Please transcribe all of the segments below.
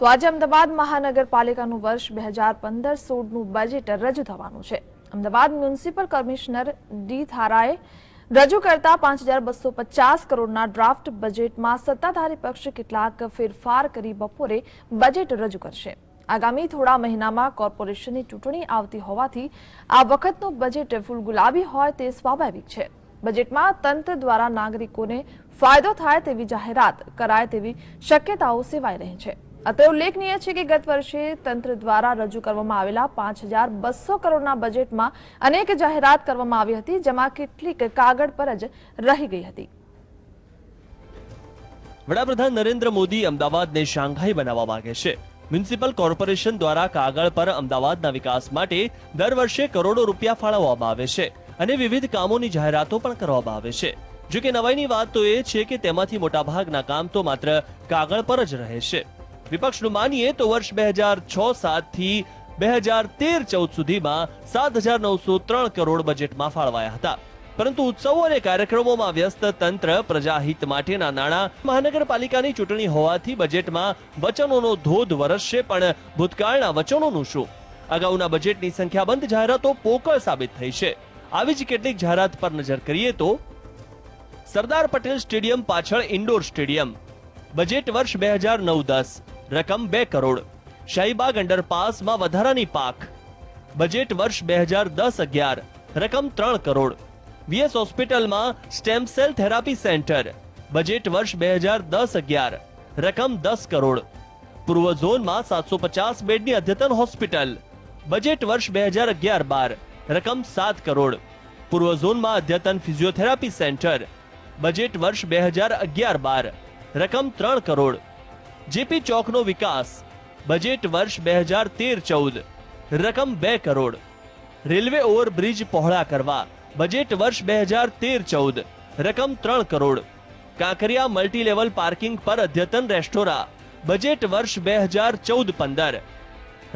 તો આજે અમદાવાદ મહાનગરપાલિકાનું વર્ષ 2015-16નું બજેટ રજૂ થવાનું છે। અમદાવાદ મ્યુનિસિપલ કમિશનર ડી થારાએ રજૂ કરતા 5250 કરોડના ડ્રાફ્ટ બજેટમાં સત્તાધારી પક્ષ કેટલાક ફેરફાર કરી બપોરે બજેટ રજૂ કરશે। આગામી થોડા મહિનામાં કોર્પોરેશનની ચૂંટણી આવતી હોવાથી આ વખતનું બજેટ ફૂલ ગુલાબી હોય તે સ્વાભાવિક છે। બજેટમાં તંત્ર દ્વારા નાગરિકોને ફાયદો થાય તેવી જાહેરાત કરાય તેવી શક્યતાઓ સેવાઈ રહી છે। અત્રે ઉલ્લેખનીય છે કે ગત વર્ષે તંત્ર દ્વારા રજૂ કરવામાં આવેલા 5200 કરોડના બજેટમાં અનેક જાહેરાત કરવામાં આવી હતી, જેમાં કેટલીક કાગળ પર જ રહી ગઈ હતી। વડાપ્રધાન નરેન્દ્ર મોદી અમદાવાદને શાંઘાઈ બનાવવા માંગે છે। મ્યુનિસિપલ કોર્પોરેશન દ્વારા કાગળ પર અમદાવાદના વિકાસ માટે દર વર્ષે કરોડો રૂપિયા ફાળવવામાં આવે છે અને વિવિધ કામોની જાહેરાતો પણ કરવામાં આવે છે। જો કે નવાઈની વાત તો એ છે કે તેમાંથી મોટાભાગના કામ તો માત્ર કાગળ પર જ રહે છે। વિપક્ષનું માનીએ તો વર્ષ 2006-07 થી 2013-14 સુધીમાં 7903 કરોડ બજેટમાં ફાળવાયા હતા, પરંતુ ઉત્સવો અને કાર્યક્રમોમાં વ્યસ્ત તંત્ર પ્રજાહિત માટેના નાણાં મહાનગરપાલિકાની ચૂંટણી હોવાથી બજેટમાં વચનોનો ધોધ વરસશે, પણ ભૂતકાળના વચનોનું શું? અગાઉના બજેટની સંખ્યાબંધ જાહેરાતો પોકળ સાબિત થઈ છે। આવી જ કેટલીક જાહેરાત પર નજર કરીએ તો સરદાર પટેલ સ્ટેડિયમ પાછળ ઇન્ડોર સ્ટેડિયમ, બજેટ વર્ષ 2009-10 રકમ 2 કરોડ। શાહીબાગ અંડરપાસમાં વધારાની પાક, બજેટ વર્ષ 2010-11 રકમ 3 કરોડ। વીએસ હોસ્પિટલમાં stem cell therapy centre, budget વર્ષ 2010-11 રકમ 10 કરોડ। પૂર્વ ઝોનમાં 750 બેડની અદ્યતન હોસ્પિટલ, બજેટ વર્ષ 2011-12 રકમ 7 કરોડ। પૂર્વ ઝોનમાં અદ્યતન ફિઝિયોથેરાપી સેન્ટર, બજેટ વર્ષ 2011-12 રકમ 3 કરોડ। જેપી ચોકનો વિકાસ, બજેટ વર્ષ 2013-14 રકમ 2 કરોડ। રેલવે ઓવરબ્રિજ પહોળા કરવા, બજેટ વર્ષ 2013-14 રકમ 3 crore. Kankaria multi level parking પર અદ્યતન રેસ્ટોરાં, બજેટ વર્ષ 2014-15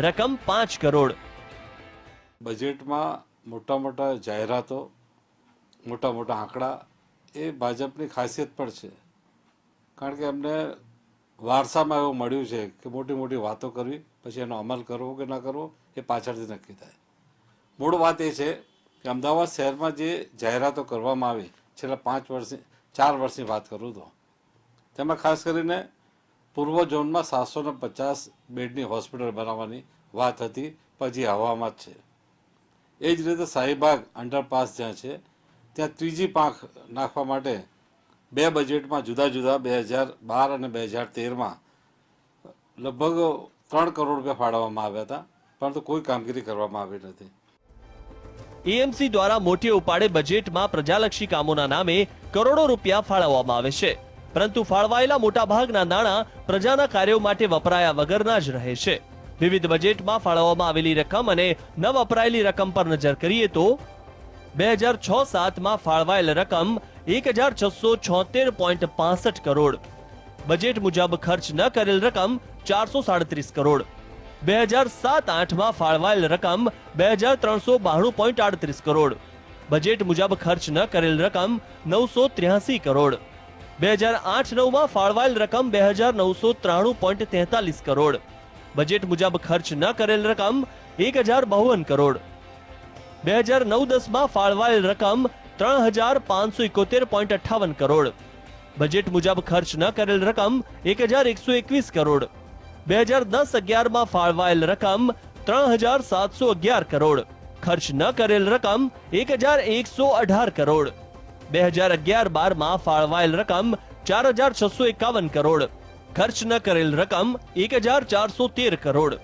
રકમ 5 કરોડ। બજેટમાં મોટા જાહેરાતો, મોટા આંકડા એ ભાજપની ખાસિયત પણ છે, કારણ કે એમને વારસામાં એવું મળ્યું છે કે મોટી વાતો કરવી, પછી એનો અમલ કરવો કે ના કરવો એ પાછળથી નક્કી થાય। મૂળ વાત એ છે કે અમદાવાદ શહેરમાં જે જાહેરાતો કરવામાં આવી છેલ્લા 4 વર્ષની વાત કરું તો તેમાં ખાસ કરીને પૂર્વ ઝોનમાં 750 બેડની હોસ્પિટલ બનાવવાની વાત હતી, પછી હવામાં જ છે। એ જ રીતે શાહીબાગ અંડરપાસ જ્યાં છે ત્યાં ત્રીજી પાંખ નાખવા માટે 2 બજેટમાં જુદા 2012 અને 2013માં લગભગ 3 કરોડ રૂપિયા ફાળવવામાં આવ્યા હતા, પરંતુ કોઈ કામગીરી કરવામાં આવી નથી। એએમસી દ્વારા મોટી ઉપાડે બજેટમાં પ્રજાલક્ષી કામોના નામે કરોડો રૂપિયા ફાળવવામાં આવે છે, પરંતુ ફાળવાયેલા મોટાભાગના નાણાં પ્રજાના કાર્યો માટે વપરાયા વગરના જ રહે છે। વિવિધ બજેટમાં ફાળવવામાં આવેલી રકમ અને ન વપરાયેલી રકમ પર નજર કરીએ તો 2006-07માં ફાળવાયેલ રકમ 1676.65 કરોડ, બજેટ મુજબ ખર્ચ ન કરેલ રકમ 437 કરોડ। 2007-08માં ફાળવાયેલ રકમ 2392.38 કરોડ, બજેટ મુજબ ખર્ચ ન કરેલ રકમ 983 કરોડ। 2008-09માં ફાળવાયેલ રકમ 2993.43 કરોડ, બજેટ મુજબ ખર્ચ ન કરેલ રકમ 1052 કરોડ। 2009-10માં ફાળવાયેલ રકમ 3571.58 કરોડ, બજેટ મુજબ ખર્ચ ન કરેલ રકમ 1121 કરોડ। 2010-11માં ફાળવાયેલ રકમ 3711 કરોડ, ખર્ચ ન કરેલ રકમ 1118 કરોડ। 2011-12માં ફાળવાયેલ રકમ 4651 કરોડ, ખર્ચ ન કરેલ રકમ 1413 કરોડ।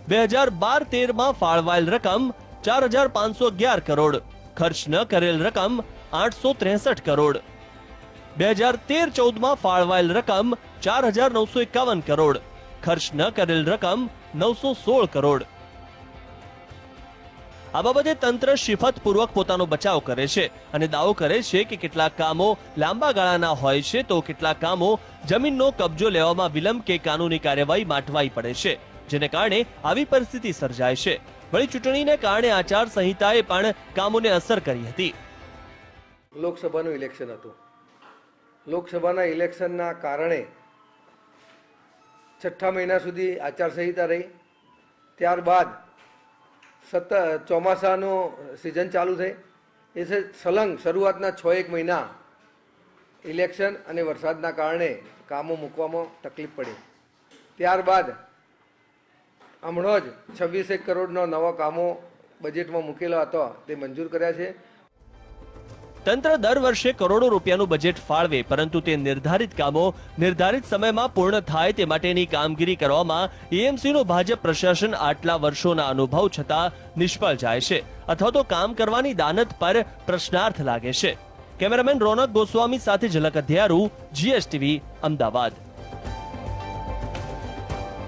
2012-13માં ફાળવાયેલ રકમ 4511 કરોડ, ખર્ચ ન કરેલ રકમ 863 કરોડ। 2013-14માં ફાળવાયેલ રકમ 4951 કરોડ, ખર્ચ ન કરેલ રકમ 916 કરોડ। આ બાબતે તંત્ર શિફતપૂર્વક પોતાનો બચાવ કરે છે અને દાવો કરે છે કે કેટલાક કામો લાંબા ગાળાના હોય છે, તો કેટલાક કામો જમીનનો કબજો લેવામાં વિલંબ કે કાનૂની કાર્યવાહી માઠવાઈ પડે છે, જેને કારણે આવી પરિસ્થિતિ સર્જાય છે। વળી ચૂંટણીને કારણે આચાર સંહિતાએ પણ કામોને અસર કરી હતી। લોકસભાનું ઇલેક્શન હતું। લોકસભાના ઇલેક્શનના કારણે છઠ્ઠા મહિના સુધી આચારસંહિતા રહી. ત્યારબાદ ચોમાસાનું સિઝન ચાલુ થઈ. એ છે સલંગ શરૂઆતના 6-1 મહિના ઇલેક્શન અને વરસાદના કારણે કામો મૂકવામાં તકલીફ પડી. ત્યારબાદ હમણાં જ 26 કરોડનો નવા કામો બજેટમાં મૂકેલો હતો તે મંજૂર કર્યા છે. તંત્ર દર વર્ષે કરોડો રૂપિયાનું બજેટ ફાળવે, પરંતુ તે નિર્ધારિત કામો નિર્ધારિત સમયમાં પૂર્ણ થાય તે માટેની કામગીરી કરવામાં એએમસીનું ભાજપ પ્રશાસન આટલા વર્ષોના અનુભવ છતાં નિષ્ફળ જાય છે, અથવા તો કામ કરવાની દાનત પર પ્રશ્નાર્થ લાગે છે. કેમેરામેન રોનક ગોસ્વામી સાથે ઝલક અધ્યારું, GSTV, અમદાવાદ.